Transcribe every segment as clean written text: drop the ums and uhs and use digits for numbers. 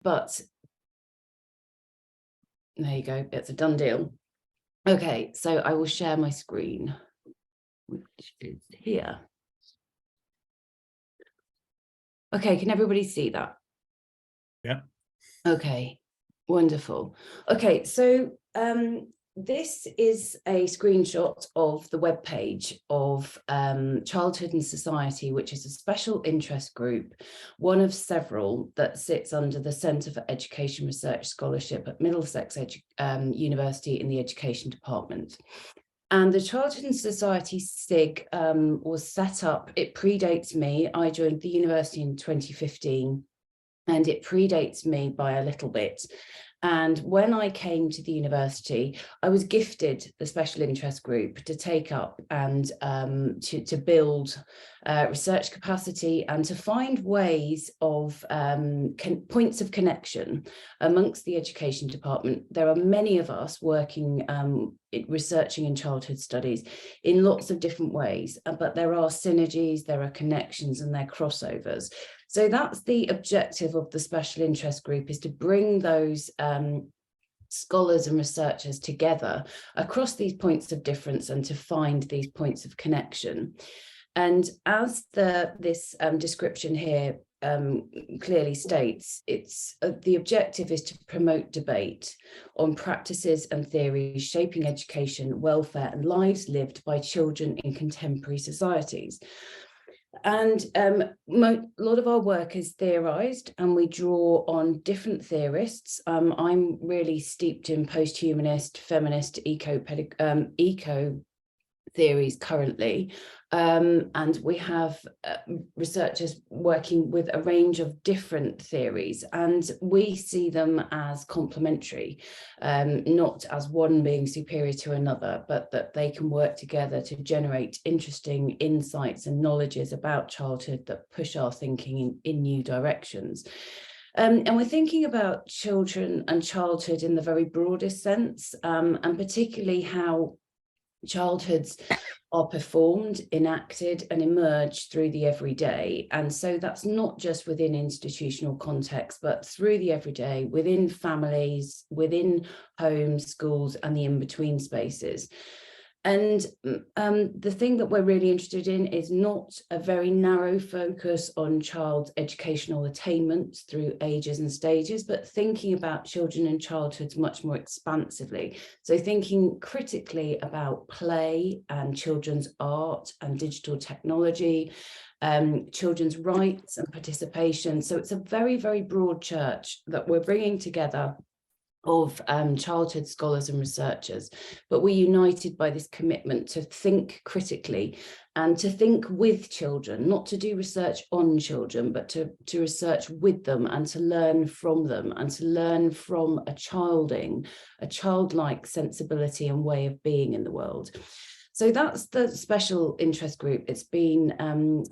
but there you go, it's a done deal. Okay, so I will share my screen, which is here. Okay, can everybody see that? Yeah. Okay, wonderful. Okay, so this is a screenshot of the webpage of Childhood and Society, which is a special interest group, one of several that sits under the Centre for Education Research Scholarship at Middlesex University in the Education Department. And the Childhood and Society SIG was set up, it predates me. I joined the university in 2015. And it predates me by a little bit. And when I came to the university, I was gifted the special interest group to take up and to build research capacity and to find ways of points of connection amongst the education department. There are many of us working researching in childhood studies in lots of different ways, but there are synergies, there are connections, and there are crossovers. So that's the objective of the special interest group, is to bring those scholars and researchers together across these points of difference and to find these points of connection. And as this description here clearly states, it's the objective is to promote debate on practices and theories shaping education, welfare, and lives lived by children in contemporary societies. And a lot of our work is theorized, and we draw on different theorists. I'm really steeped in post-humanist, feminist, eco theories currently, and we have researchers working with a range of different theories, and we see them as complementary, not as one being superior to another, but that they can work together to generate interesting insights and knowledges about childhood that push our thinking in new directions. And we're thinking about children and childhood in the very broadest sense, and particularly how childhoods are performed, enacted, and emerge through the everyday. And so that's not just within institutional context, but through the everyday, within families, within homes, schools, and the in-between spaces. And the thing that we're really interested in is not a very narrow focus on child educational attainment through ages and stages, but thinking about children and childhoods much more expansively. So thinking critically about play and children's art and digital technology, children's rights and participation. So it's a very, very broad church that we're bringing together of childhood scholars and researchers, but we're united by this commitment to think critically and to think with children, not to do research on children, but to research with them and to learn from them and to learn from a childlike sensibility and way of being in the world. So that's the special interest group. It's been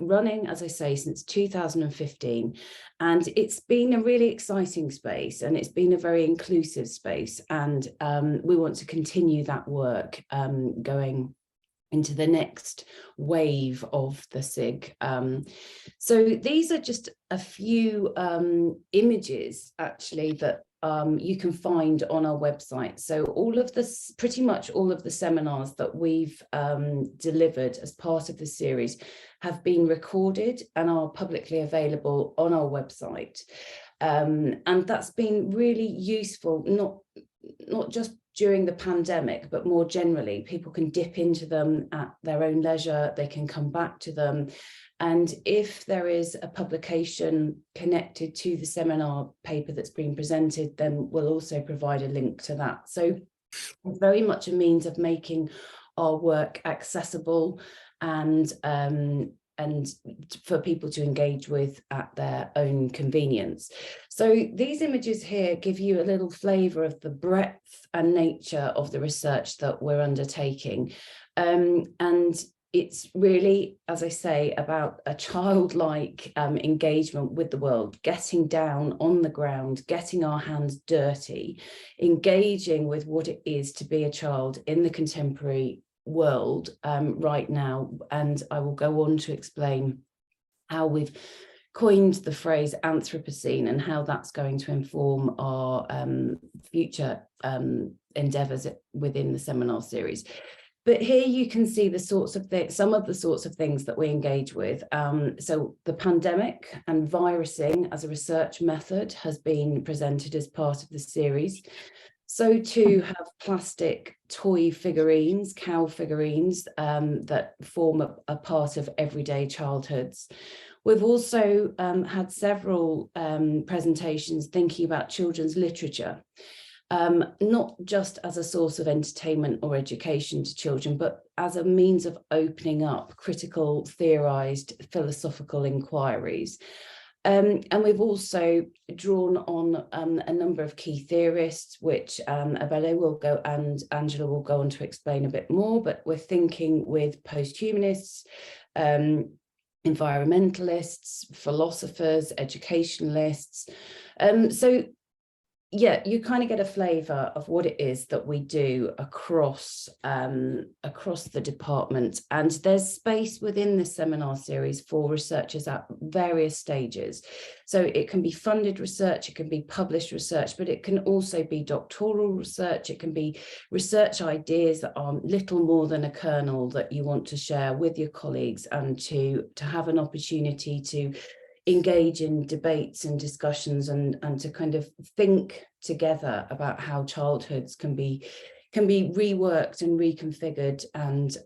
running, as I say, since 2015, and it's been a really exciting space, and it's been a very inclusive space, and we want to continue that work going into the next wave of the SIG. So these are just a few images, actually, that you can find on our website. So all of this, pretty much all of the seminars that we've delivered as part of the series have been recorded and are publicly available on our website. And that's been really useful, not just during the pandemic, but more generally. People can dip into them at their own leisure, they can come back to them. And if there is a publication connected to the seminar paper that's been presented, then we'll also provide a link to that. So it's very much a means of making our work accessible and for people to engage with at their own convenience. So these images here give you a little flavour of the breadth and nature of the research that we're undertaking. And it's really, as I say, about a childlike engagement with the world, getting down on the ground, getting our hands dirty, engaging with what it is to be a child in the contemporary world right now. And I will go on to explain how we've coined the phrase Anthropocene and how that's going to inform our future endeavours within the seminar series. But here you can see the sorts of some of the sorts of things that we engage with. So the pandemic and virusing as a research method has been presented as part of the series. So too have plastic toy figurines, cow figurines, that form a part of everyday childhoods. We've also had several presentations thinking about children's literature. Not just as a source of entertainment or education to children, but as a means of opening up critical, theorised, philosophical inquiries. And we've also drawn on a number of key theorists, which Abele will go and Angela will go on to explain a bit more, but we're thinking with post-humanists, environmentalists, philosophers, educationalists. So yeah, you kind of get a flavour of what it is that we do across the department. And there's space within the seminar series for researchers at various stages. So it can be funded research, it can be published research, but it can also be doctoral research. It can be research ideas that are little more than a kernel that you want to share with your colleagues and to have an opportunity to engage in debates and discussions and to kind of think together about how childhoods can be reworked and reconfigured and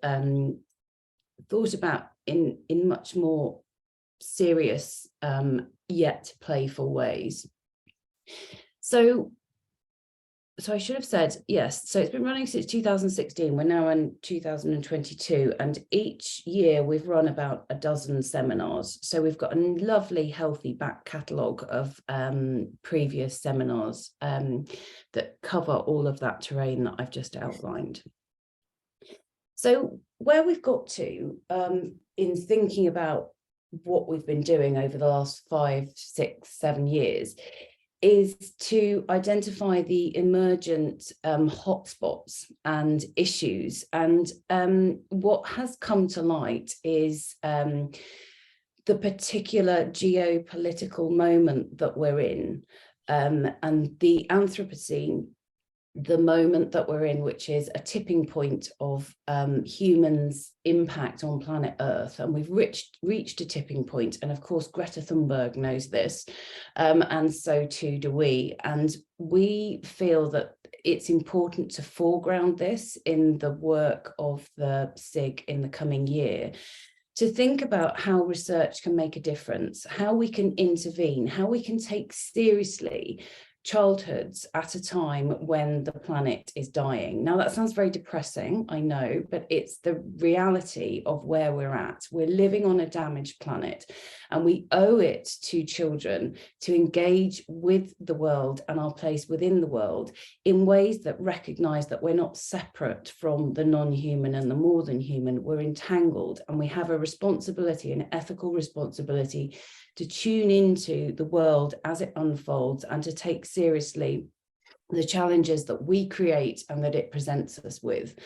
thought about in much more serious yet playful ways. So I should have said, yes, so it's been running since 2016. We're now in 2022, and each year we've run about a dozen seminars. So we've got a lovely, healthy back catalogue of previous seminars that cover all of that terrain that I've just outlined. So where we've got to in thinking about what we've been doing over the last 5, 6, 7 years is to identify the emergent hotspots and issues. And what has come to light is the particular geopolitical moment that we're in, and the Anthropocene, the moment that we're in, which is a tipping point of humans' impact on planet Earth. And we've reached a tipping point. And of course, Greta Thunberg knows this, and so too do we. And we feel that it's important to foreground this in the work of the SIG in the coming year, to think about how research can make a difference, how we can intervene, how we can take seriously childhoods at a time when the planet is dying. Now that sounds very depressing, I know, but it's the reality of where we're at. We're living on a damaged planet, and we owe it to children to engage with the world and our place within the world in ways that recognise that we're not separate from the non-human and the more than human. We're entangled, and we have a responsibility, an ethical responsibility, to tune into the world as it unfolds and to take seriously the challenges that we create and that it presents us with.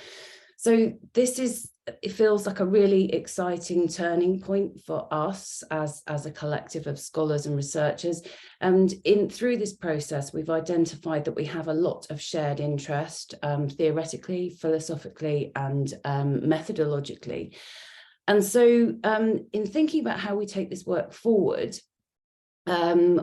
So it feels like a really exciting turning point for us as a collective of scholars and researchers. And through this process, we've identified that we have a lot of shared interest, theoretically, philosophically, and methodologically. And so in thinking about how we take this work forward,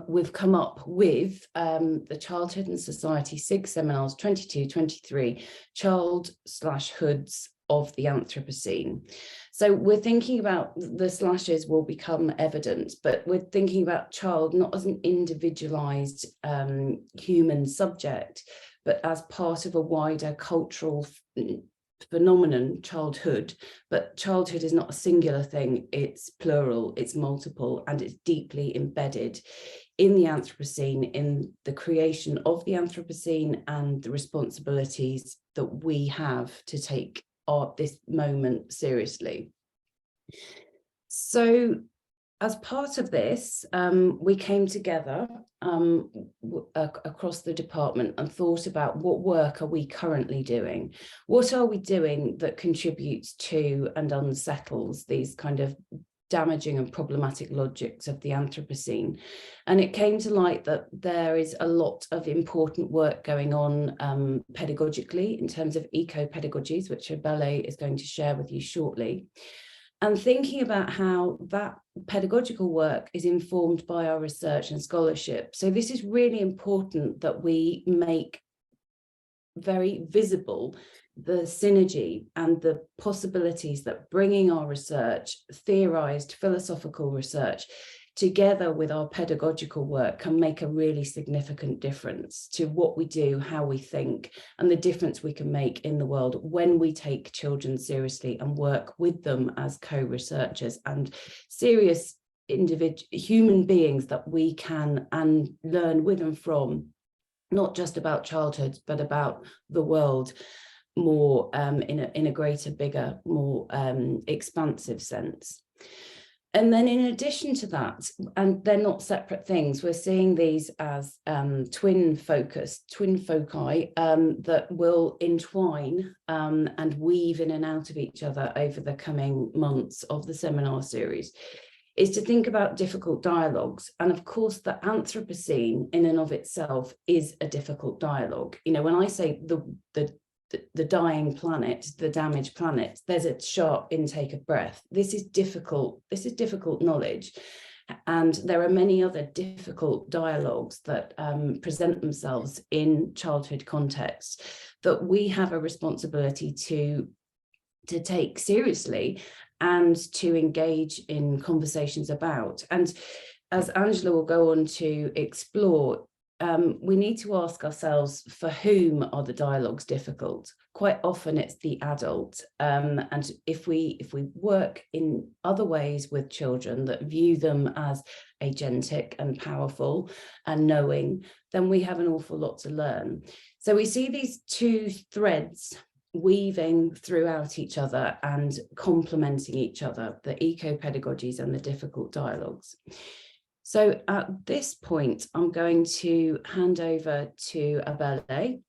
we've come up with the Childhood and Society SIG Seminars 22-23, Child/Hoods of the Anthropocene. So we're thinking about the slashes will become evident, but we're thinking about child not as an individualized human subject, but as part of a wider cultural phenomenon, childhood. But childhood is not a singular thing, it's plural, it's multiple, and it's deeply embedded in the Anthropocene, in the creation of the Anthropocene and the responsibilities that we have to take this moment seriously. So as part of this, we came together across the department and thought about what work are we currently doing? What are we doing that contributes to and unsettles these kind of damaging and problematic logics of the Anthropocene. And it came to light that there is a lot of important work going on pedagogically in terms of eco-pedagogies, which Abele is going to share with you shortly. And thinking about how that pedagogical work is informed by our research and scholarship. So this is really important that we make very visible the synergy and the possibilities that bringing our research, theorized philosophical research, together with our pedagogical work can make a really significant difference to what we do, how we think, and the difference we can make in the world when we take children seriously and work with them as co-researchers and serious human beings that we can and learn with and from, not just about childhood, but about the world more in a greater, bigger, more expansive sense. And then in addition to that, and they're not separate things, we're seeing these as twin foci that will entwine and weave in and out of each other over the coming months of the seminar series, is to think about difficult dialogues. And of course, the Anthropocene in and of itself is a difficult dialogue. You know, when I say the dying planet, the damaged planet, there's a sharp intake of breath. This is difficult knowledge. And there are many other difficult dialogues that present themselves in childhood contexts that we have a responsibility to take seriously and to engage in conversations about. And as Angela will go on to explore, we need to ask ourselves, for whom are the dialogues difficult? Quite often it's the adult. And if we work in other ways with children that view them as agentic and powerful and knowing, then we have an awful lot to learn. So we see these two threads weaving throughout each other and complementing each other, the eco-pedagogies and the difficult dialogues. So at this point, I'm going to hand over to Abele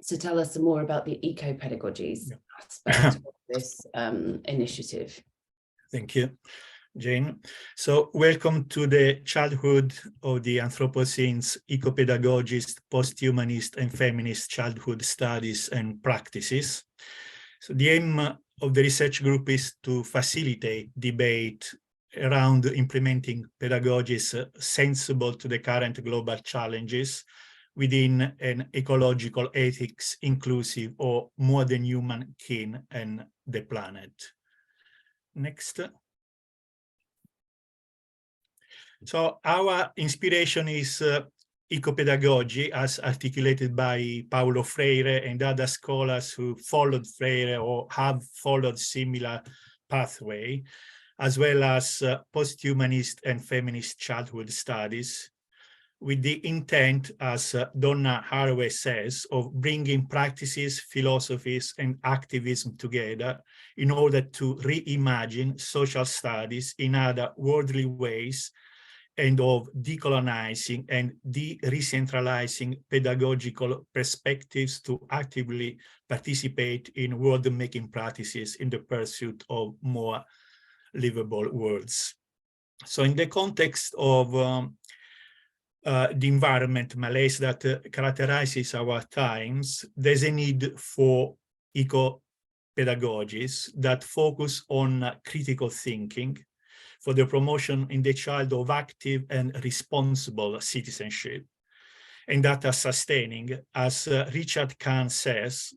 to tell us some more about the eco-pedagogies aspect of this initiative. Thank you, Jane. So welcome to the Childhood of the Anthropocene's Eco-Pedagogist, Post-Humanist and Feminist Childhood Studies and Practices. So the aim of the research group is to facilitate debate around implementing pedagogies sensible to the current global challenges within an ecological ethics inclusive or more than human kin and the planet. Next. So our inspiration is eco-pedagogy as articulated by Paulo Freire and other scholars who followed Freire or have followed similar pathway, as well as post-humanist and feminist childhood studies, with the intent, as Donna Haraway says, of bringing practices, philosophies, and activism together in order to reimagine social studies in other worldly ways and of decolonizing and de-recentralizing pedagogical perspectives to actively participate in world-making practices in the pursuit of more livable worlds. So in the context of the environment malaise that characterizes our times, there's a need for eco-pedagogies that focus on critical thinking for the promotion in the child of active and responsible citizenship, and that are sustaining, as Richard Kahn says,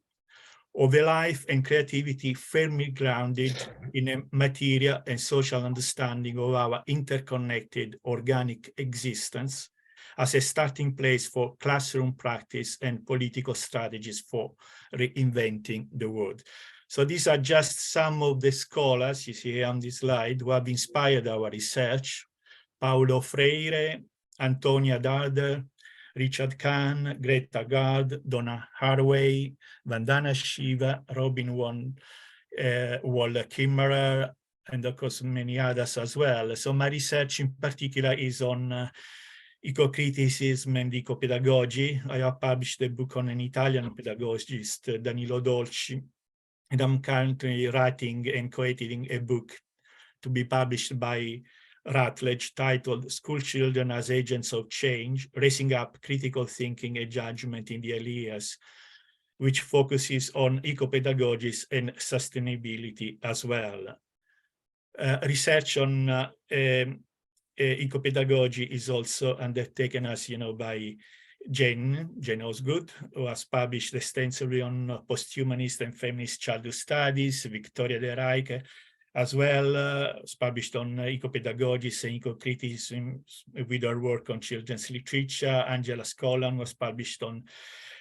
of a life and creativity firmly grounded in a material and social understanding of our interconnected organic existence as a starting place for classroom practice and political strategies for reinventing the world. So these are just some of the scholars you see here on this slide who have inspired our research: Paulo Freire, Antonia Darder, Richard Kahn, Greta Gard, Donna Haraway, Vandana Shiva, Robin Wall-Kimmerer, and of course many others as well. So my research in particular is on eco-criticism and eco-pedagogy. I have published a book on an Italian pedagogist, Danilo Dolci, and I'm currently writing and co-editing a book to be published by Routledge, titled School Children as Agents of Change, Raising Up Critical Thinking and Judgment in the Early Years, which focuses on eco-pedagogies and sustainability as well. Research on eco-pedagogy is also undertaken, as you know, by Jane Osgood, who has published extensively on posthumanist and feminist childhood studies. Victoria De Rijke as well is published on eco-pedagogies and eco-criticism with her work on children's literature. Angela Scolan was published on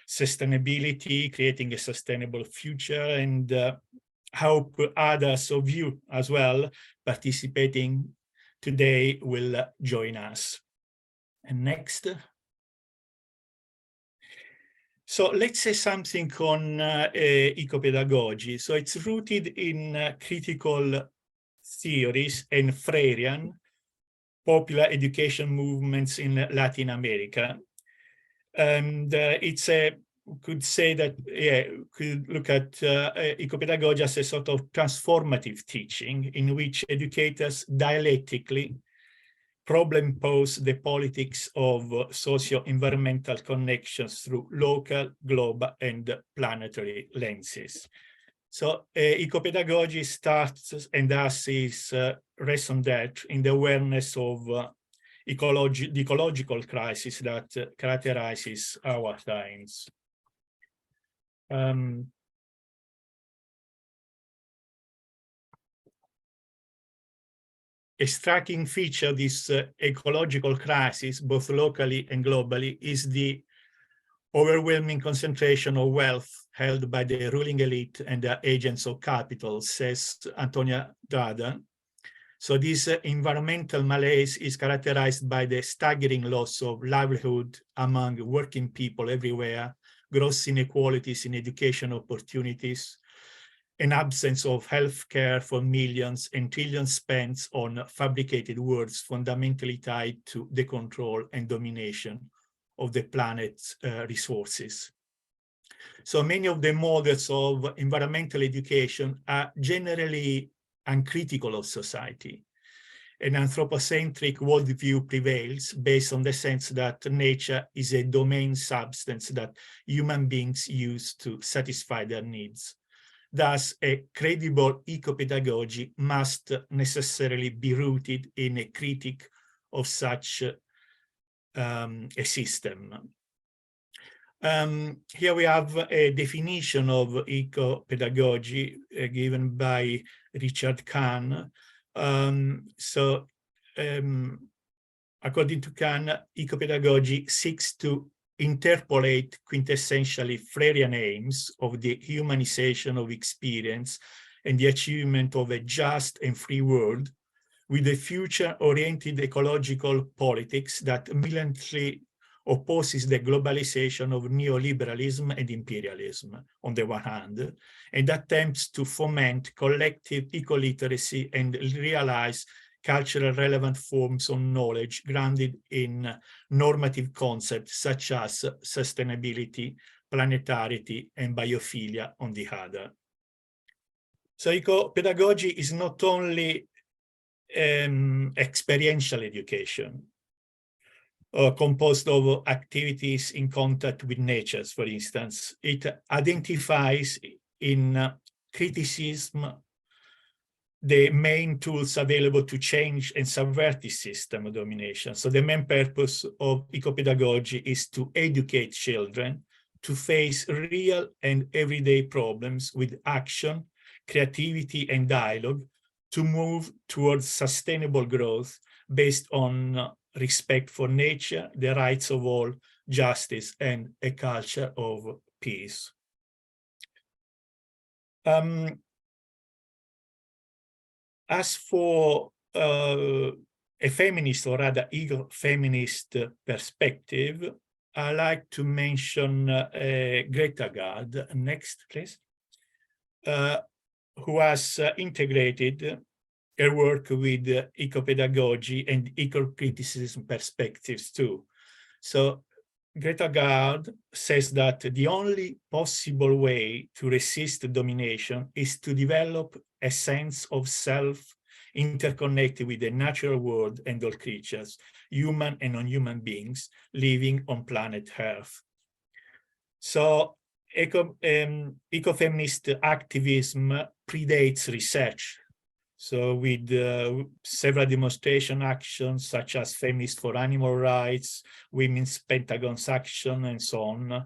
sustainability, creating a sustainable future, and hope others of you as well participating today will join us. And next. So let's say something on eco-pedagogy. So it's rooted in critical theories and Freirean popular education movements in Latin America. And it's a, could say that, yeah, could look at eco-pedagogy as a sort of transformative teaching in which educators dialectically problem pose the politics of socio-environmental connections through local, global, and planetary lenses. So eco-pedagogy starts and thus is rests on that in the awareness of the ecological crisis that characterizes our times. A striking feature of this ecological crisis, both locally and globally, is the overwhelming concentration of wealth held by the ruling elite and the agents of capital, says Antonia Dada. So this environmental malaise is characterized by the staggering loss of livelihood among working people everywhere, gross inequalities in education opportunities, an absence of health care for millions, and trillions spent on fabricated words fundamentally tied to the control and domination of the planet's resources. So many of the models of environmental education are generally uncritical of society. An anthropocentric worldview prevails based on the sense that nature is a domain substance that human beings use to satisfy their needs. Thus, a credible eco-pedagogy must necessarily be rooted in a critique of such a system. Here we have a definition of eco-pedagogy given by Richard Kahn. According to Kahn, eco-pedagogy seeks to interpolate quintessentially Freirean aims of the humanization of experience and the achievement of a just and free world with a future-oriented ecological politics that militantly opposes the globalization of neoliberalism and imperialism on the one hand, and attempts to foment collective eco-literacy and realize cultural relevant forms of knowledge grounded in normative concepts such as sustainability, planetarity, and biophilia on the other. So eco-pedagogy is not only experiential education, composed of activities in contact with nature, for instance. It identifies in criticism the main tools available to change and subvert this system of domination. So the main purpose of eco-pedagogy is to educate children to face real and everyday problems with action, creativity, and dialogue to move towards sustainable growth based on respect for nature, the rights of all, justice, and a culture of peace. As for a feminist, or rather eco-feminist perspective, I like to mention Greta Gard, next please, who has integrated her work with eco-pedagogy and eco-criticism perspectives too. So Greta Gard says that the only possible way to resist domination is to develop a sense of self interconnected with the natural world and all creatures, human and non-human beings living on planet Earth. So ecofeminist activism predates research. So with several demonstration actions such as Feminists for Animal Rights, Women's Pentagon's Action, and so on.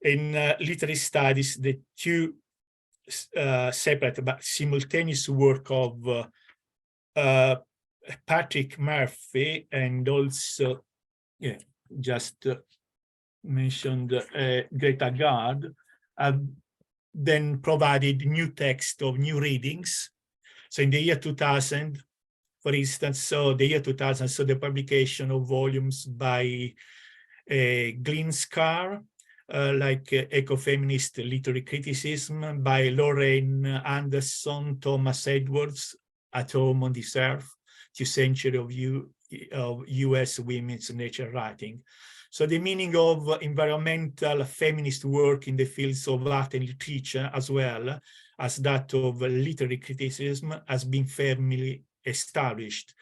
In literary studies, the two separate but simultaneous work of Patrick Murphy and also, mentioned Greta Gard, have then provided new text of new readings. So in the year 2000, for instance, so the year 2000 saw the publication of volumes by Glinskar, like Ecofeminist Literary Criticism, by Lorraine Anderson, Thomas Edwards, At Home on This Earth, 2 centuries of US women's nature writing. So the meaning of environmental feminist work in the fields of art and literature, as well as that of literary criticism, has been firmly established.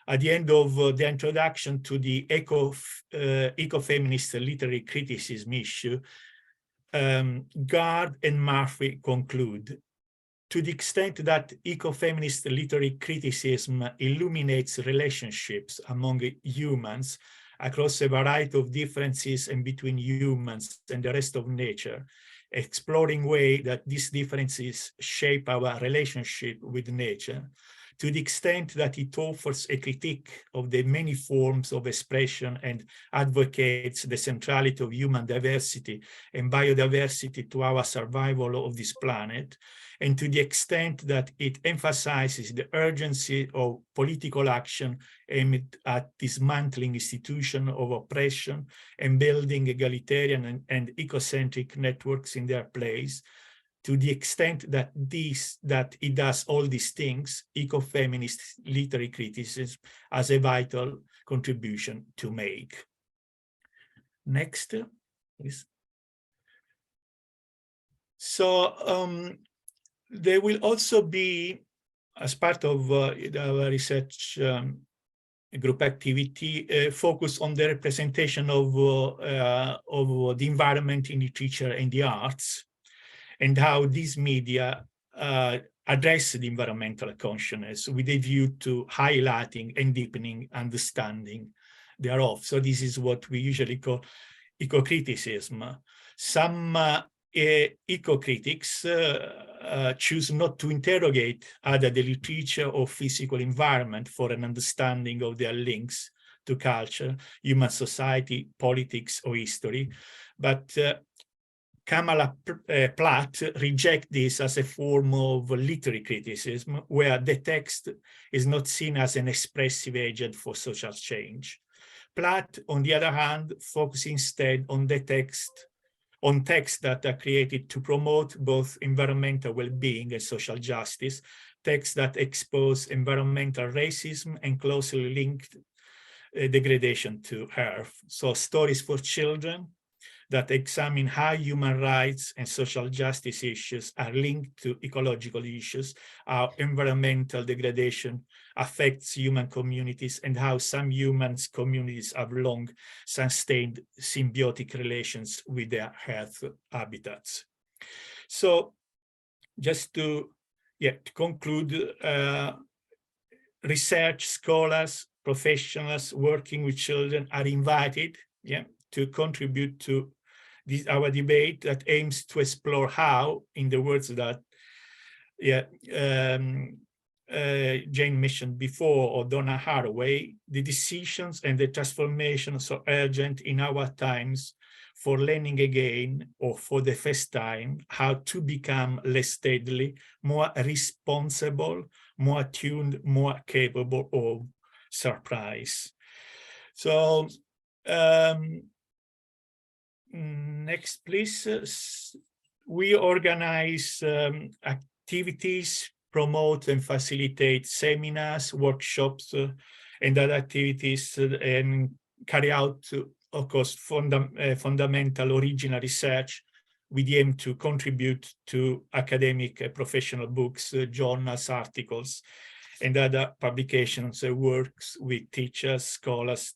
At the end of the introduction to the ecofeminist literary criticism issue, Gard and Murphy conclude, to the extent that ecofeminist literary criticism illuminates relationships among humans across a variety of differences and between humans and the rest of nature, exploring ways that these differences shape our relationship with nature, to the extent that it offers a critique of the many forms of expression and advocates the centrality of human diversity and biodiversity to our survival of this planet, and to the extent that it emphasizes the urgency of political action aimed at dismantling institutions of oppression and building egalitarian and ecocentric networks in their place, to the extent that it does all these things, ecofeminist literary criticism has a vital contribution to make. Next, please. So there will also be, as part of our research group activity, focus on the representation of the environment in literature and the arts, and how these media address the environmental consciousness with a view to highlighting and deepening understanding thereof. So this is what we usually call eco-criticism. Some eco-critics choose not to interrogate either the literature or physical environment for an understanding of their links to culture, human society, politics, or history, but Kamala Platt rejects this as a form of literary criticism, where the text is not seen as an expressive agent for social change. Platt, on the other hand, focuses instead on the text, on texts that are created to promote both environmental well-being and social justice, texts that expose environmental racism and closely linked degradation to Earth. So stories for children that examine how human rights and social justice issues are linked to ecological issues, how environmental degradation affects human communities, and how some human communities have long sustained symbiotic relations with their Earth habitats. So just to conclude, research scholars, professionals working with children are invited to contribute to our debate that aims to explore how, in the words that Jane mentioned before, or Donna Haraway, the decisions and the transformations are urgent in our times for learning again, or for the first time, how to become less deadly, more responsible, more attuned, more capable of surprise. So, next, please. We organize activities, promote and facilitate seminars, workshops, and other activities, and carry out, of course, fundamental original research with the aim to contribute to academic professional books, journals, articles, and other publications that works with teachers, scholars,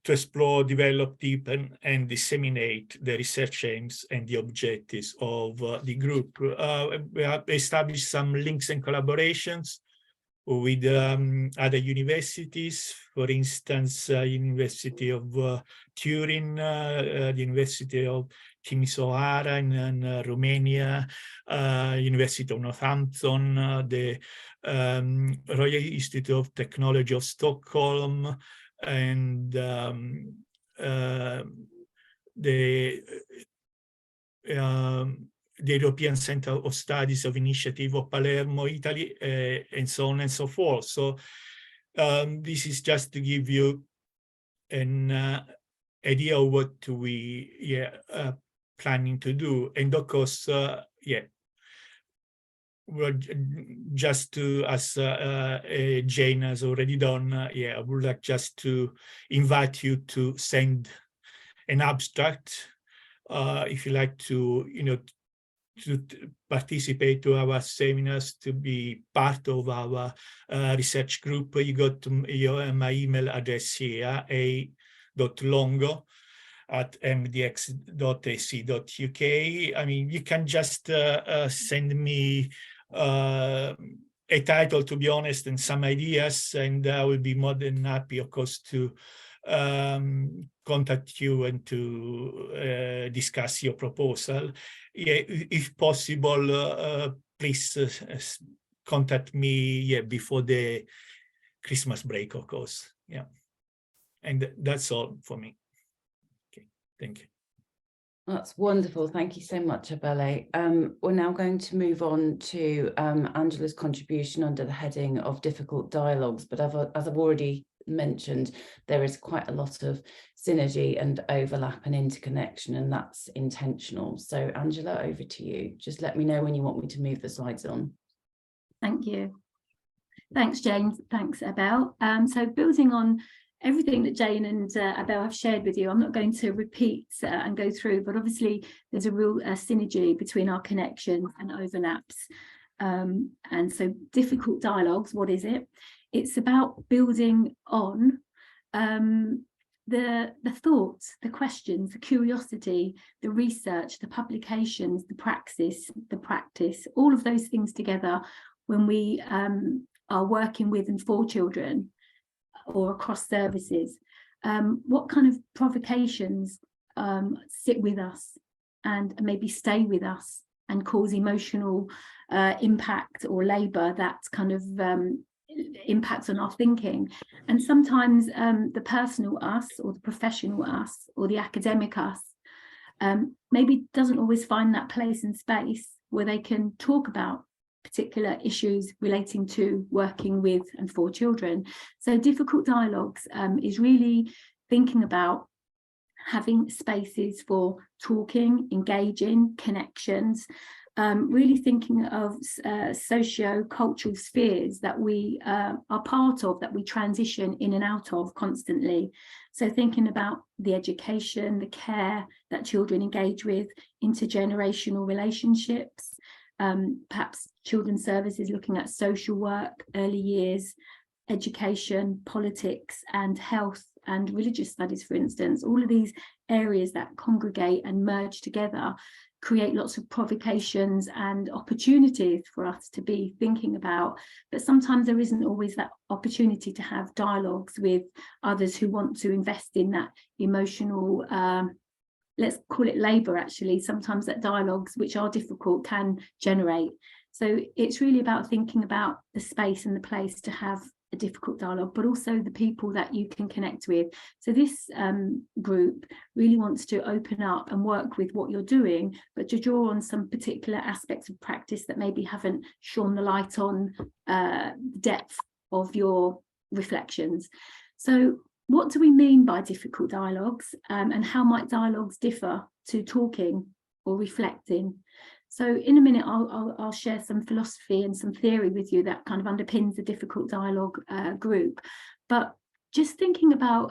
to explore, develop, deepen, and disseminate the research aims and the objectives of the group. We have established some links and collaborations with other universities, for instance, University of Turin, the University of Timisoara in Romania, University of Northampton, the Royal Institute of Technology of Stockholm, and the European Center of Studies of Initiative of Palermo, Italy, and so on and so forth. So this is just to give you an idea of what we planning to do. And of course, well, just to, as Jane has already done, I would like just to invite you to send an abstract if you like to, to participate to our seminars, to be part of our research group. You got my email address here, a.longo@mdx.ac.uk. I mean, you can just send me a title, to be honest, and some ideas, and I will be more than happy, of course, to contact you and to discuss your proposal. If possible, please contact me before the Christmas break, of course. And that's all for me. Okay, thank you. That's wonderful. Thank you so much, Abele. We're now going to move on to Angela's contribution under the heading of difficult dialogues. But as I've already mentioned, there is quite a lot of synergy and overlap and interconnection, and that's intentional. So Angela, over to you. Just let me know when you want me to move the slides on. Thank you. Thanks, Jane. Thanks, Abel. So building on everything that Jane and Abel have shared with you, I'm not going to repeat and go through, but obviously there's a real synergy between our connections and overlaps. And so difficult dialogues, what is it? It's about building on the thoughts, the questions, the curiosity, the research, the publications, the praxis, all of those things together when we are working with and for children or across services. What kind of provocations sit with us and maybe stay with us and cause emotional impact or labour that kind of impacts on our thinking. And sometimes the personal us or the professional us or the academic us maybe doesn't always find that place and space where they can talk about particular issues relating to working with and for children. So difficult dialogues is really thinking about having spaces for talking, engaging, connections, really thinking of socio-cultural spheres that we are part of, that we transition in and out of constantly. So thinking about the education, the care that children engage with, intergenerational relationships, perhaps children's services looking at social work, early years, education, politics, and health and religious studies, for instance. All of these areas that congregate and merge together create lots of provocations and opportunities for us to be thinking about, but sometimes there isn't always that opportunity to have dialogues with others who want to invest in that emotional let's call it labour. Actually, sometimes that dialogues which are difficult can generate. So it's really about thinking about the space and the place to have a difficult dialogue, but also the people that you can connect with. So this group really wants to open up and work with what you're doing, but to draw on some particular aspects of practice that maybe haven't shone the light on the depth of your reflections. So what do we mean by difficult dialogues, and how might dialogues differ to talking or reflecting? So in a minute, I'll share some philosophy and some theory with you that kind of underpins the difficult dialogue group. But just thinking about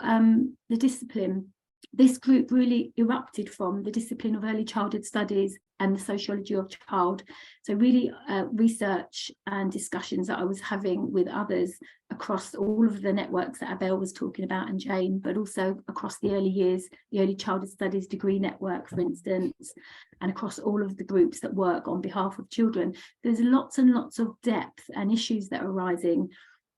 the discipline This group really erupted from the discipline of early childhood studies and the sociology of child. So really research and discussions that I was having with others across all of the networks that Abel was talking about and Jane, but also across the early years, the early childhood studies degree network, for instance, and across all of the groups that work on behalf of children. There's lots and lots of depth and issues that are arising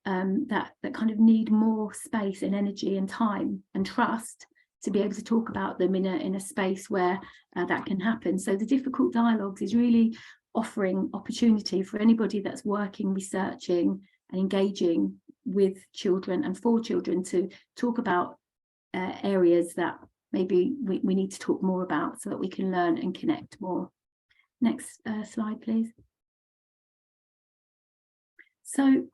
that kind of need more space and energy and time and trust to be able to talk about them in a space where that can happen. So the difficult dialogues is really offering opportunity for anybody that's working, researching and engaging with children and for children to talk about areas that maybe we need to talk more about so that we can learn and connect more. Next slide, please. So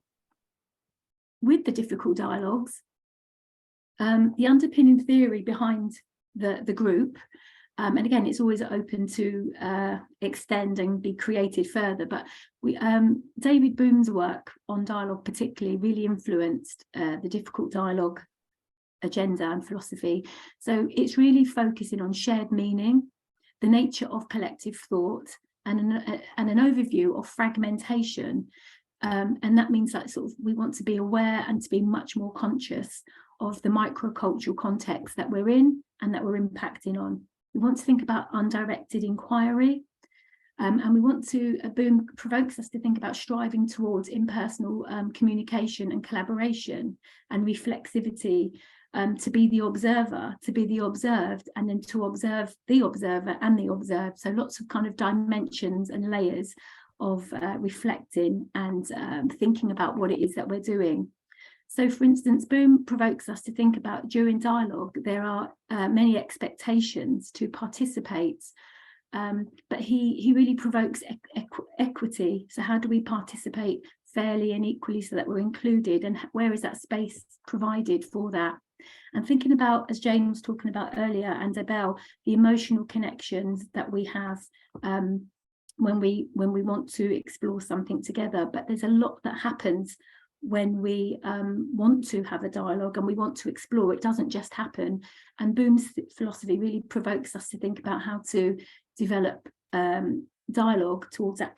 with the difficult dialogues, the underpinning theory behind the group, and again, it's always open to extend and be created further, but David Boom's work on dialogue particularly really influenced the difficult dialogue agenda and philosophy. So it's really focusing on shared meaning, the nature of collective thought, and an overview of fragmentation. And that means that sort of we want to be aware and to be much more conscious of the microcultural context that we're in and that we're impacting on. We want to think about undirected inquiry, and we want to, Boom provokes us to think about striving towards impersonal communication and collaboration and reflexivity, to be the observer, to be the observed, and then to observe the observer and the observed. So lots of kind of dimensions and layers of reflecting and thinking about what it is that we're doing. So, for instance, Boom provokes us to think about during dialogue, there are many expectations to participate, but he really provokes equity. So how do we participate fairly and equally so that we're included, and where is that space provided for that? And thinking about, as Jane was talking about earlier, and Abel, the emotional connections that we have when we want to explore something together. But there's a lot that happens when we want to have a dialogue and we want to explore. It doesn't just happen. And Boom's philosophy really provokes us to think about how to develop dialogue towards that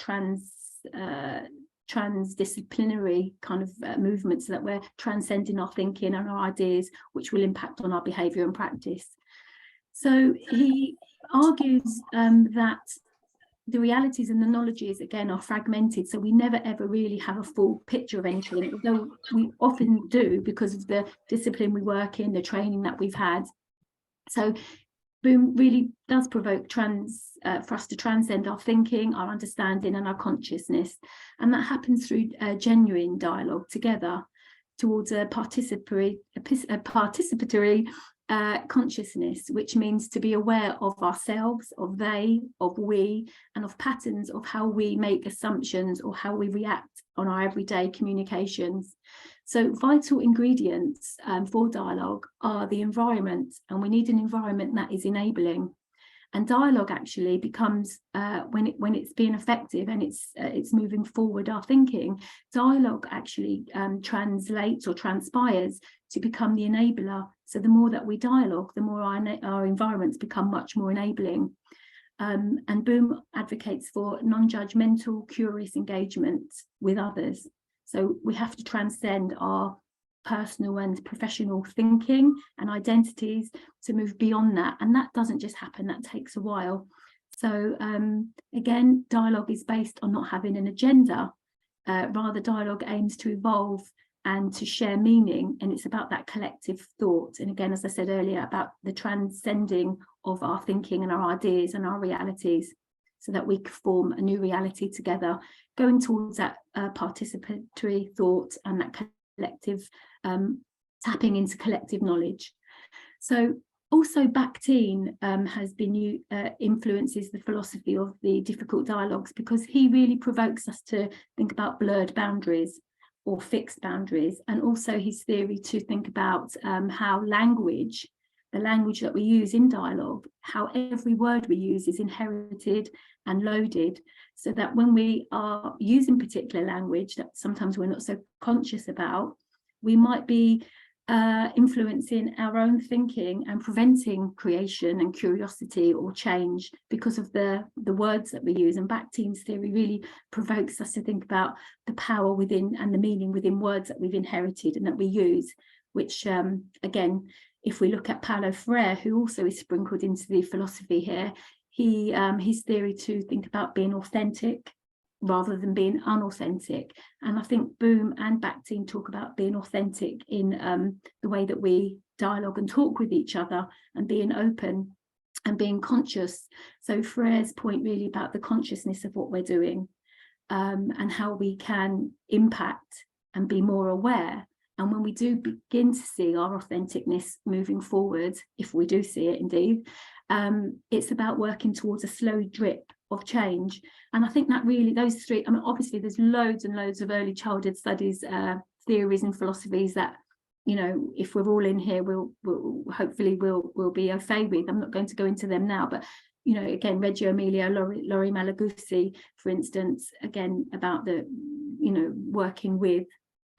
transdisciplinary kind of movement, so that we're transcending our thinking and our ideas, which will impact on our behaviour and practice. So he argues that the realities and the knowledges, again, are fragmented, so we never ever really have a full picture of anything, although we often do because of the discipline we work in, the training that we've had. So Boom really does provoke for us to transcend our thinking, our understanding and our consciousness, and that happens through genuine dialogue together towards a participatory consciousness, which means to be aware of ourselves, of they, of we, and of patterns of how we make assumptions or how we react on our everyday communications. So vital ingredients for dialogue are the environment, and we need an environment that is enabling. And dialogue actually becomes, when it's being effective and it's moving forward our thinking, dialogue actually translates or transpires to become the enabler. So the more that we dialogue, the more our environments become much more enabling. And Boom advocates for non-judgmental, curious engagement with others. So we have to transcend our personal and professional thinking and identities to move beyond that. And that doesn't just happen, that takes a while. So again, dialogue is based on not having an agenda. Rather, dialogue aims to evolve and to share meaning, and it's about that collective thought. And again, as I said earlier, about the transcending of our thinking and our ideas and our realities, so that we form a new reality together, going towards that participatory thought and that collective, tapping into collective knowledge. So also Bakhtin has been influences the philosophy of the difficult dialogues, because he really provokes us to think about blurred boundaries or fixed boundaries, and also his theory to think about how language, the language that we use in dialogue, how every word we use is inherited and loaded, so that when we are using particular language that sometimes we're not so conscious about, we might be influencing our own thinking and preventing creation and curiosity or change because of the words that we use. And back teams theory really provokes us to think about the power within and the meaning within words that we've inherited and that we use, which again, if we look at Paulo Freire, who also is sprinkled into the philosophy here, his theory to think about being authentic rather than being unauthentic. And I think Boom and Back Team talk about being authentic in the way that we dialogue and talk with each other, and being open and being conscious. So Freire's point really about the consciousness of what we're doing, and how we can impact and be more aware. And when we do begin to see our authenticness moving forward, if we do see it indeed, it's about working towards a slow drip of change. And I think that really, those three, I mean, obviously there's loads and loads of early childhood studies, theories and philosophies that, you know, if we're all in here, we'll hopefully we'll be au fait with. I'm not going to go into them now, but, you know, again, Reggio Emilia, Lori Malaguzzi, for instance, again, about the, you know, working with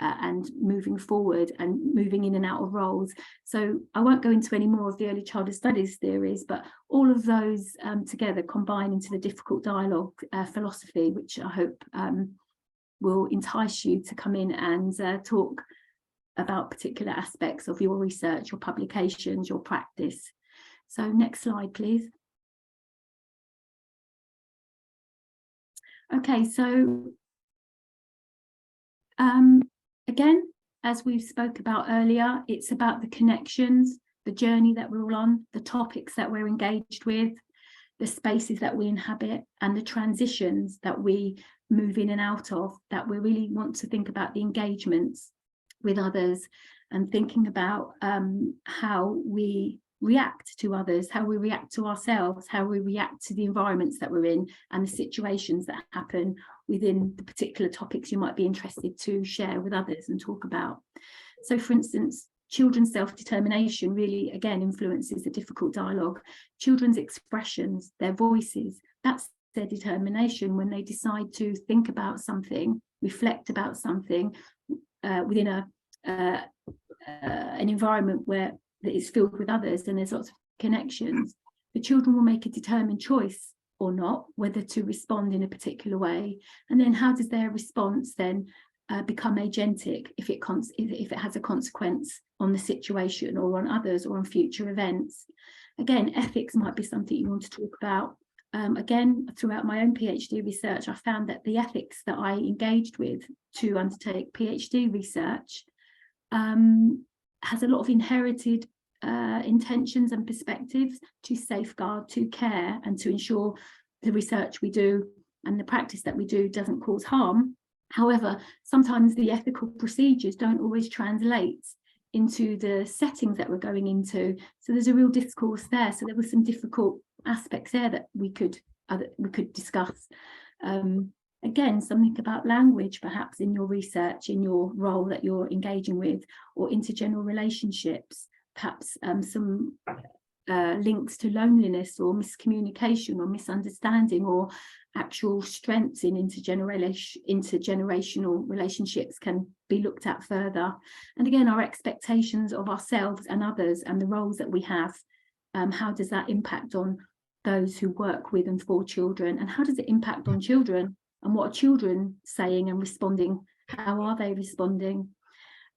and moving forward and moving in and out of roles. So I won't go into any more of the early childhood studies theories, but all of those together combine into the difficult dialogue philosophy, which I hope will entice you to come in and talk about particular aspects of your research, your publications, your practice. So next slide, please. Okay, so again, as we spoke about earlier, it's about the connections, the journey that we're all on, the topics that we're engaged with, the spaces that we inhabit, and the transitions that we move in and out of, that we really want to think about the engagements with others and thinking about how we react to others, how we react to ourselves, how we react to the environments that we're in and the situations that happen within the particular topics you might be interested to share with others and talk about. So for instance, children's self-determination really again influences the difficult dialogue. Children's expressions, their voices, that's their determination when they decide to think about something, reflect about something within an environment where that is filled with others and there's lots of connections. The children will make a determined choice or not, whether to respond in a particular way. And then how does their response then become agentic if it has a consequence on the situation or on others or on future events? Again, ethics might be something you want to talk about. Again, throughout my own PhD research, I found that the ethics that I engaged with to undertake PhD research has a lot of inherited intentions and perspectives to safeguard, to care, and to ensure the research we do and the practice that we do doesn't cause harm. However, sometimes the ethical procedures don't always translate into the settings that we're going into. So there's a real discourse there. So there were some difficult aspects there that we could discuss. Again, something about language, perhaps in your research, in your role that you're engaging with, or intergeneral relationships, perhaps some links to loneliness or miscommunication or misunderstanding, or actual strengths in intergenerational relationships can be looked at further. And again, our expectations of ourselves and others and the roles that we have, how does that impact on those who work with and for children, and how does it impact on children? And what are children saying and responding? How are they responding?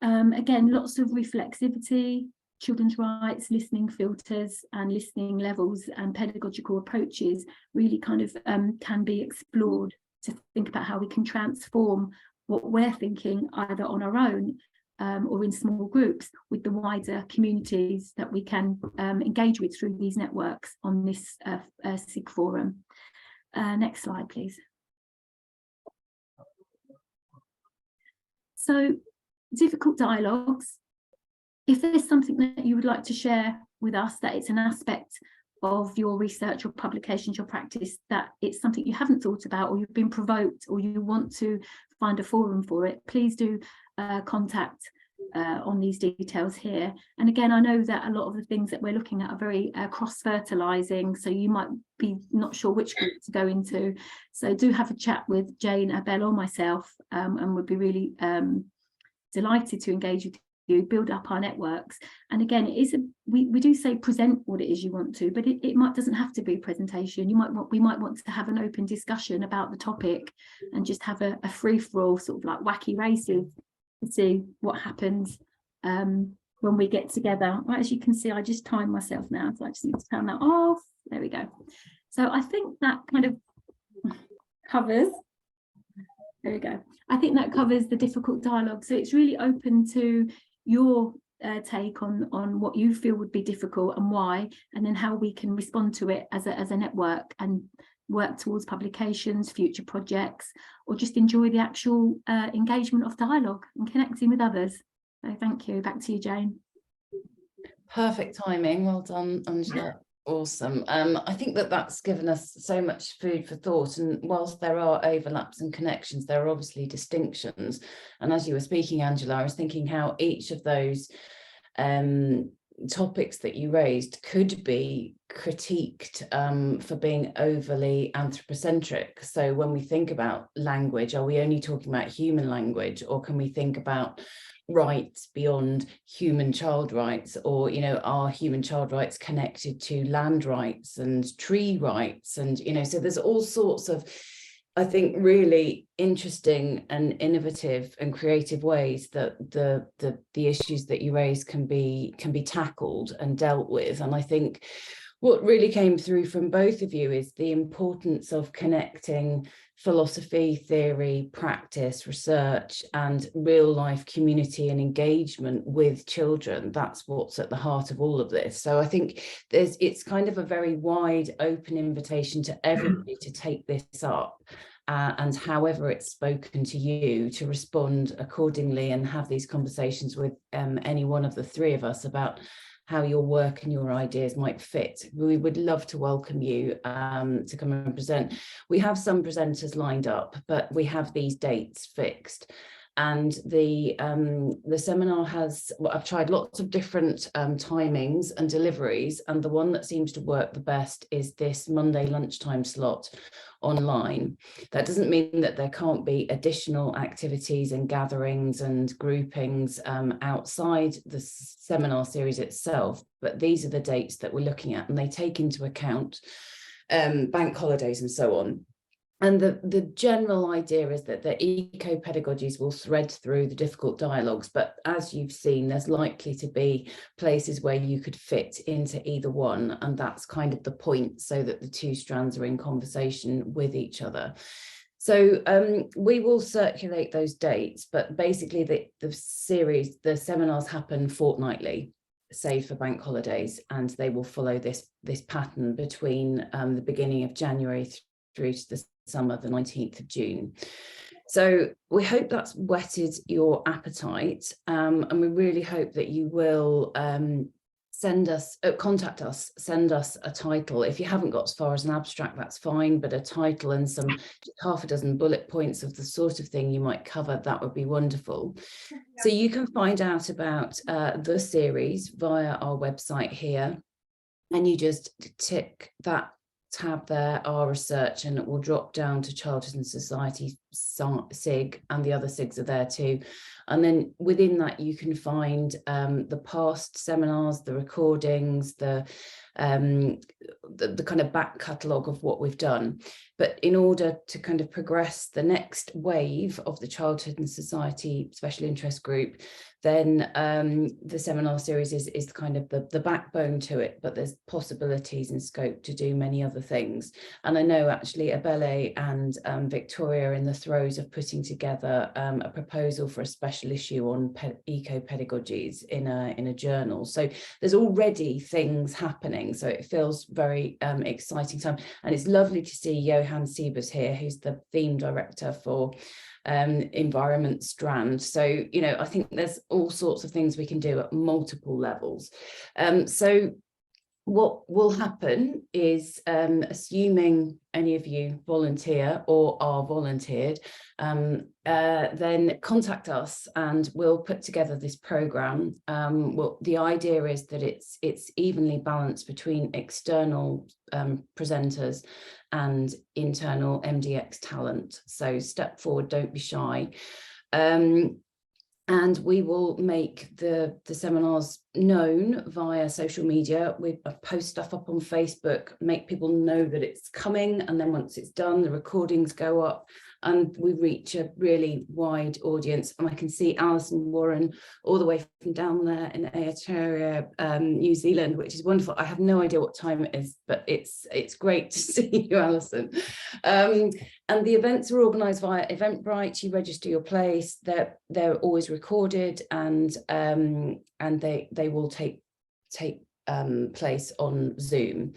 Again, lots of reflexivity, children's rights, listening filters and listening levels and pedagogical approaches really kind of can be explored to think about how we can transform what we're thinking either on our own or in small groups with the wider communities that we can engage with through these networks on this SIG forum. Next slide, please. So, difficult dialogues. If there's something that you would like to share with us, that it's an aspect of your research or publications, your practice, that it's something you haven't thought about or you've been provoked or you want to find a forum for it, please do contact on these details here. And again, I know that a lot of the things that we're looking at are very cross-fertilizing, so you might be not sure which group to go into. So do have a chat with Jane, Abel or myself, and we'd be really delighted to engage with you, build up our networks. And again, it is we do say present what it is you want to, but it doesn't have to be presentation. We might want to have an open discussion about the topic and just have a free-for-all, sort of like wacky races, to see what happens when we get together. Well, as you can see, I just timed myself now, so I just need to turn that off. There we go. So I think that kind of covers, there we go. I think that covers the difficult dialogue. So it's really open to your take on what you feel would be difficult and why, and then how we can respond to it as a network and work towards publications, future projects, or just enjoy the actual engagement of dialogue and connecting with others. So thank you. Back to you, Jane. Perfect timing. Well done, Angela. Awesome. I think that's given us so much food for thought, and whilst there are overlaps and connections, there are obviously distinctions. And as you were speaking, Angela, I was thinking how each of those topics that you raised could be critiqued for being overly anthropocentric. So when we think about language, are we only talking about human language, or can we think about rights beyond human child rights? Or, you know, are human child rights connected to land rights and tree rights? And, you know, so there's all sorts of, I think, really interesting and innovative and creative ways that the issues that you raise can be tackled and dealt with. And I think what really came through from both of you is the importance of connecting philosophy, theory, practice, research, and real life community and engagement with children. That's what's at the heart of all of this. So I think it's kind of a very wide open invitation to everybody to take this up. And however it's spoken to you, to respond accordingly and have these conversations with any one of the three of us about how your work and your ideas might fit. We would love to welcome you to come and present. We have some presenters lined up, but we have these dates fixed. And the seminar has, well, I've tried lots of different timings and deliveries, and the one that seems to work the best is this Monday lunchtime slot online. That doesn't mean that there can't be additional activities and gatherings and groupings outside the seminar series itself, but these are the dates that we're looking at, and they take into account bank holidays and so on. And the general idea is that the eco-pedagogies will thread through the difficult dialogues, but as you've seen, there's likely to be places where you could fit into either one, and that's kind of the point, so that the two strands are in conversation with each other. So we will circulate those dates, but basically the seminars happen fortnightly, save for bank holidays, and they will follow this pattern between the beginning of January through to the summer, the 19th of June. So we hope that's whetted your appetite, and we really hope that you will contact us, send us a title. If you haven't got as far as an abstract, that's fine, but a title and some half a dozen bullet points of the sort of thing you might cover, that would be wonderful. So you can find out about the series via our website here, and you just tick that tab there, our research, and it will drop down to Childhood and Society SIG, and the other SIGs are there too. And then within that you can find the past seminars, the recordings, the kind of back catalogue of what we've done. But in order to kind of progress the next wave of the Childhood and Society Special Interest Group, then the seminar series is kind of the backbone to it, but there's possibilities and scope to do many other things. And I know actually Abele and Victoria are in the throes of putting together a proposal for a special issue on eco-pedagogies in a journal. So there's already things happening, so it feels very exciting time. And it's lovely to see Johan Siebers here, who's the theme director for environment strand. So, you know, I think there's all sorts of things we can do at multiple levels. So what will happen is, assuming any of you volunteer or are volunteered, then contact us and we'll put together this programme. Well, the idea is that it's evenly balanced between external presenters and internal MDX talent. So step forward, don't be shy. And we will make the seminars known via social media. We post stuff up on Facebook, make people know that it's coming. And then once it's done, the recordings go up and we reach a really wide audience. And I can see Alison Warren all the way from down there in Aotearoa, New Zealand, which is wonderful. I have no idea what time it is, but it's great to see you, Alison. And the events are organised via Eventbrite. You register your place. They're always recorded, and they will take place on Zoom.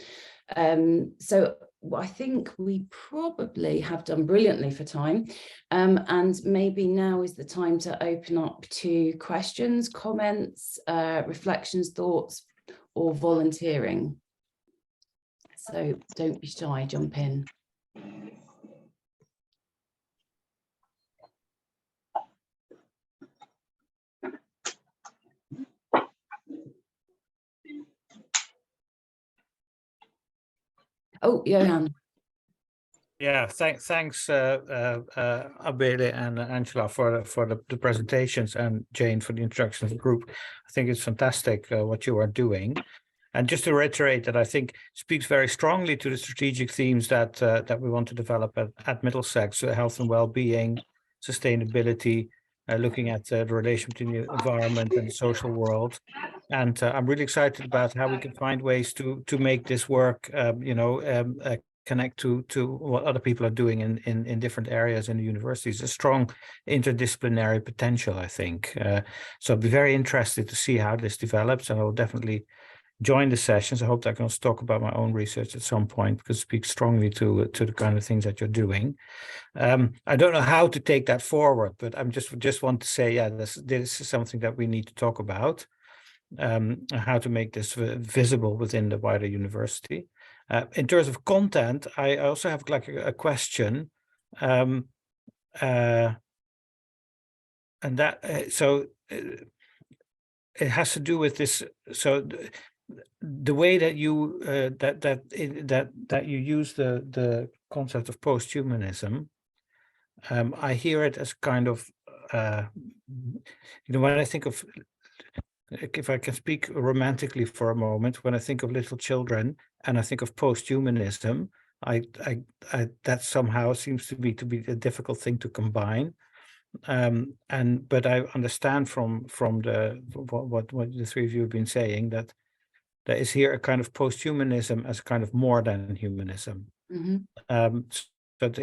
So I think we probably have done brilliantly for time, and maybe now is the time to open up to questions, comments, reflections, thoughts, or volunteering. So don't be shy, jump in. Oh, Johan. Yeah, thanks, Abele and Angela for the presentations, and Jane for the introduction of the group. I think it's fantastic what you are doing. And just to reiterate that, I think speaks very strongly to the strategic themes that we want to develop at Middlesex: health and well-being, sustainability, looking at the relation between the environment and the social world. And I'm really excited about how we can find ways to make this work, connect to what other people are doing in different areas in the universities. A strong interdisciplinary potential, I think. So I'll be very interested to see how this develops, and I will definitely join the sessions. I hope that I can also talk about my own research at some point, because it speaks strongly to the kind of things that you're doing. I don't know how to take that forward, but I'm just want to say, yeah, this is something that we need to talk about. How to make this visible within the wider university. In terms of content, I also have like a question, and that it has to do with this. So the way that you that you use the concept of posthumanism, I hear it as kind of when I think of, if I can speak romantically for a moment, when I think of little children and I think of posthumanism, I that somehow seems to be a difficult thing to combine. But I understand from the what the three of you have been saying, that there is here a kind of posthumanism as kind of more than humanism. Mm-hmm. But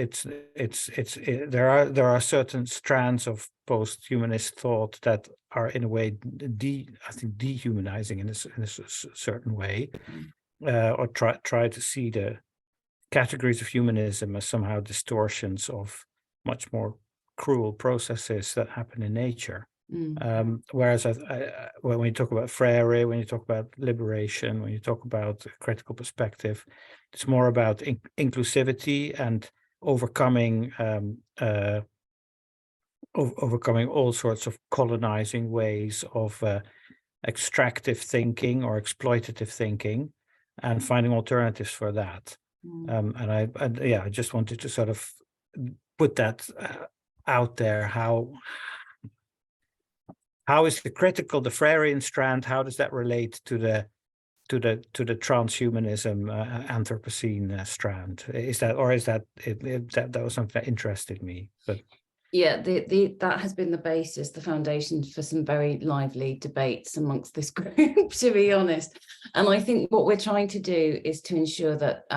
there are certain strands of post-humanist thought that are in a way I think dehumanizing in a certain way, or try to see the categories of humanism as somehow distortions of much more cruel processes that happen in nature. Whereas when you talk about Freire, when you talk about liberation, when you talk about critical perspective, it's more about inclusivity and overcoming all sorts of colonizing ways of extractive thinking or exploitative thinking, and finding alternatives for that. And I just wanted to sort of put that out there. How is the Freirean strand? How does that relate to the transhumanism Anthropocene strand? Is that that was something that interested me? But yeah, that has been the basis, the foundation for some very lively debates amongst this group, to be honest. And I think what we're trying to do is to ensure that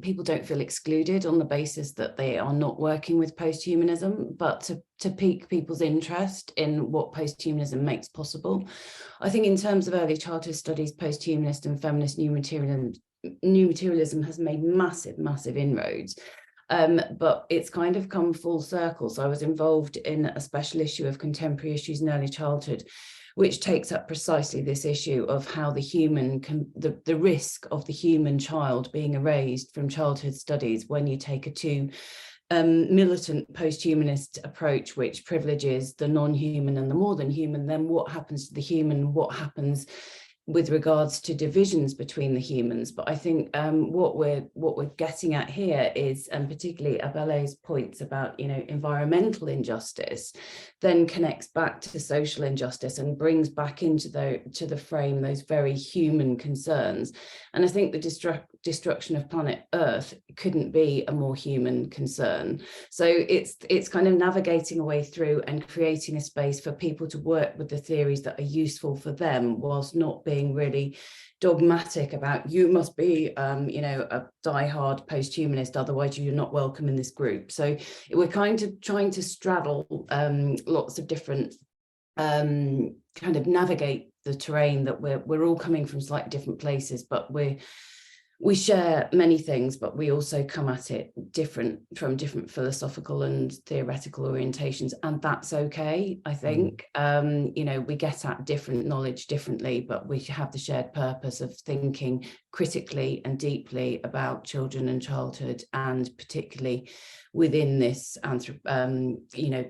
people don't feel excluded on the basis that they are not working with posthumanism, but to pique people's interest in what posthumanism makes possible. I think in terms of early childhood studies, posthumanist and feminist new materialism has made massive inroads. But it's kind of come full circle. So I was involved in a special issue of Contemporary Issues in Early Childhood, which takes up precisely this issue of how the risk of the human child being erased from childhood studies when you take a too militant post-humanist approach, which privileges the non-human and the more than human. Then what happens to the human? What happens with regards to divisions between the humans. But I think what we're getting at here is, and particularly Abele's points about, you know, environmental injustice, then connects back to social injustice and brings back into the frame those very human concerns. And I think the destruction of planet Earth couldn't be a more human concern. So it's kind of navigating a way through and creating a space for people to work with the theories that are useful for them, whilst not being really dogmatic about, you must be you know, a diehard post-humanist, otherwise you're not welcome in this group. So we're kind of trying to straddle lots of different kind of navigate the terrain, that we're all coming from slightly different places, but we share many things, but we also come at it from different philosophical and theoretical orientations, and that's okay. I think you know, we get at different knowledge differently, but we have the shared purpose of thinking critically and deeply about children and childhood, and particularly within this you know,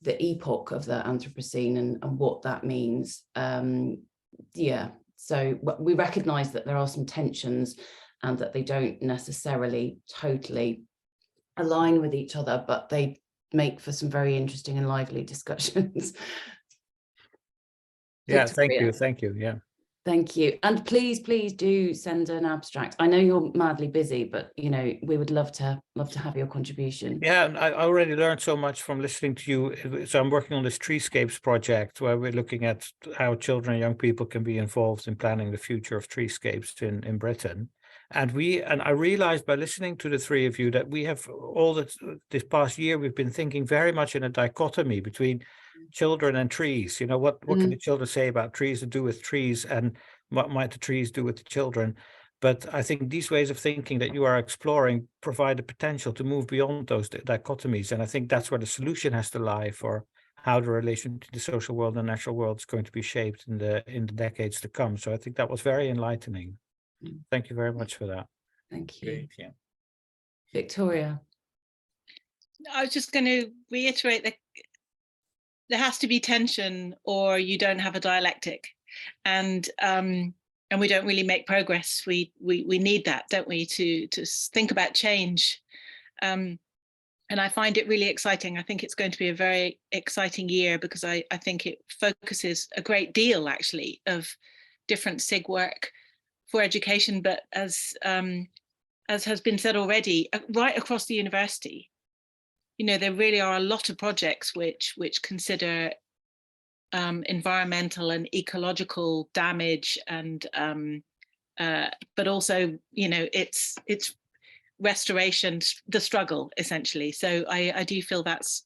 the epoch of the Anthropocene and what that means. Yeah. So we recognize that there are some tensions and that they don't necessarily totally align with each other, but they make for some very interesting and lively discussions. Yeah, Victoria. thank you. Yeah. Thank you. And please do send an abstract. I know you're madly busy, but you know, we would love to have your contribution. Yeah, I already learned so much from listening to you. So I'm working on this Treescapes project, where we're looking at how children and young people can be involved in planning the future of treescapes in Britain. And I realized by listening to the three of you that we have this past year, we've been thinking very much in a dichotomy between children and trees. You know, what can the children say about trees to do with trees, and what might the trees do with the children? But I think these ways of thinking that you are exploring provide the potential to move beyond those dichotomies. And I think that's where the solution has to lie for how the relation to the social world and natural world is going to be shaped in the decades to come. So I think that was very enlightening. Thank you very much for that. Thank you. Great, yeah. Victoria. I was just going to reiterate that there has to be tension, or you don't have a dialectic, and we don't really make progress. We need that, don't we, to think about change. And I find it really exciting. I think it's going to be a very exciting year, because I think it focuses a great deal, actually, of different SIG work for education, but as has been said already, right across the university. You know, there really are a lot of projects which consider environmental and ecological damage, and but also, you know, it's restoration, the struggle, essentially. So I do feel that's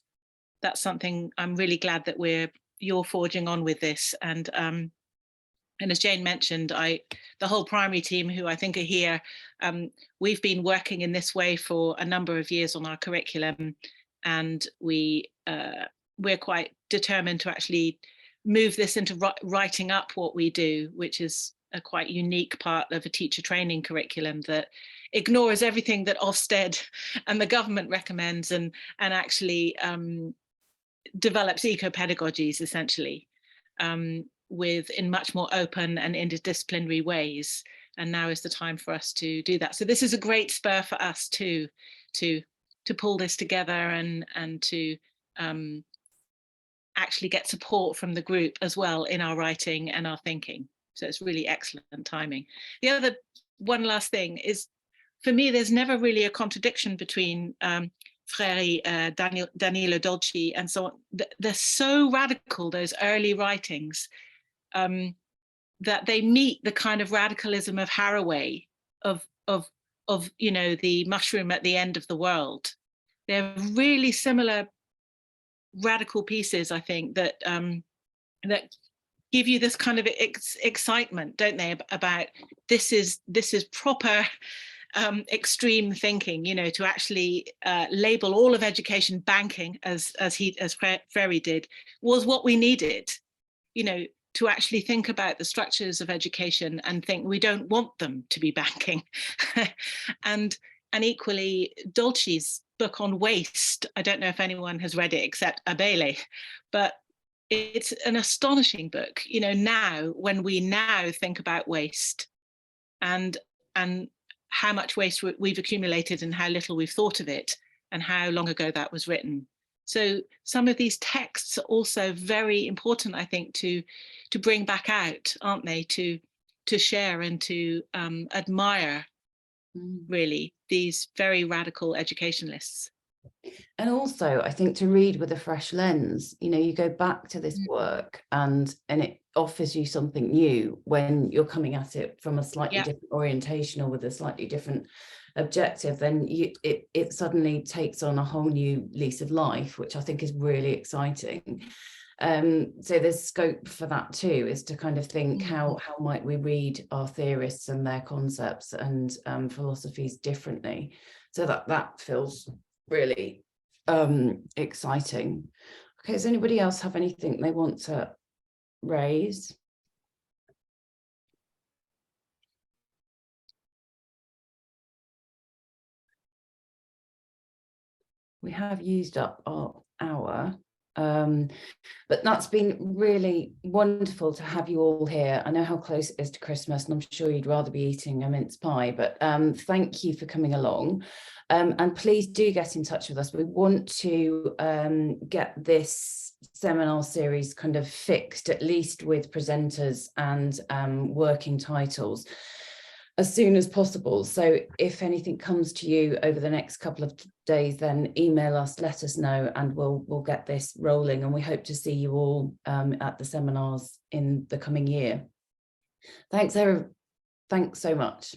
something I'm really glad that you're forging on with this. And as Jane mentioned, the whole primary team, who I think are here, we've been working in this way for a number of years on our curriculum, and we're quite determined to actually move this into writing up what we do, which is a quite unique part of a teacher training curriculum that ignores everything that Ofsted and the government recommends, and actually develops eco-pedagogies, essentially, in much more open and interdisciplinary ways. And now is the time for us to do that. So this is a great spur for us to pull this together and to actually get support from the group as well in our writing and our thinking. So it's really excellent timing. The other one last thing is, for me, there's never really a contradiction between Freire, Danilo Dolci, and so on. They're so radical, those early writings, that they meet the kind of radicalism of Haraway, of you know, the mushroom at the end of the world. They're really similar radical pieces, I think, that give you this kind of excitement, don't they, about this is proper extreme thinking, you know, to actually label all of education banking, as Freire did, was what we needed, you know, to actually think about the structures of education and think we don't want them to be banking. and equally, Dolci's book on waste, I don't know if anyone has read it except Abele, but it's an astonishing book, you know, now when we now think about waste and how much waste we've accumulated and how little we've thought of it and how long ago that was written. So some of these texts are also very important, I think, to bring back out, aren't they? To share and to admire, really, these very radical educationalists. And also, I think to read with a fresh lens, you know, you go back to this work and it offers you something new when you're coming at it from a slightly different orientation or with a slightly different objective, then it suddenly takes on a whole new lease of life, which I think is really exciting. So there's scope for that too, is to kind of think how might we read our theorists and their concepts and philosophies differently. So that feels really exciting. Okay, does anybody else have anything they want to raise? We have used up our hour, but that's been really wonderful to have you all here. I know how close it is to Christmas, and I'm sure you'd rather be eating a mince pie, but thank you for coming along. And please do get in touch with us. We want to get this seminar series kind of fixed, at least with presenters and working titles, as soon as possible. So if anything comes to you over the next couple of days, then email us, let us know, and we'll get this rolling. And we hope to see you all at the seminars in the coming year. Thanks so much.